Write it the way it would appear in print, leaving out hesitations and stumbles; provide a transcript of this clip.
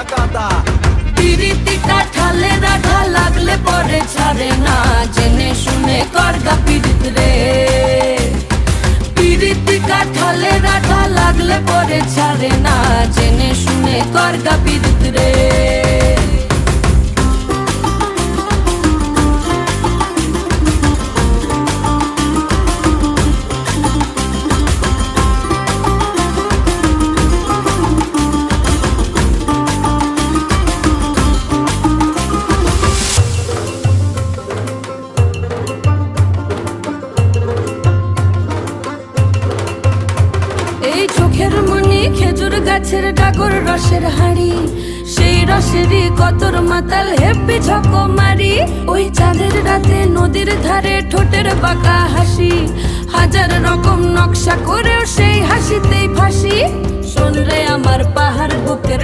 গাদা। পিরিতি কাঠালে রাধা লাগলে পরে ছাড়ে না, জেনে শুনে করগা পিরিত রে। পিরিতি কাঠালে রাধা লাগলে পরে ছাড়ে না, জেনে শুনে করগা পিরিত রে। এই চোখের মনি খেজুর গাছের ডাগর রসের হাড়ি, সেই রসেরই কতর মাতাল হেপি ঝকো মারি। ওই চাঁদের রাতে নদীর ধারে ঠোঁটের বাঁকা হাসি, হাজার রকম নকশা করেও সেই হাসিতেই ফাঁসি। শোন রে আমার পাহাড় বুকের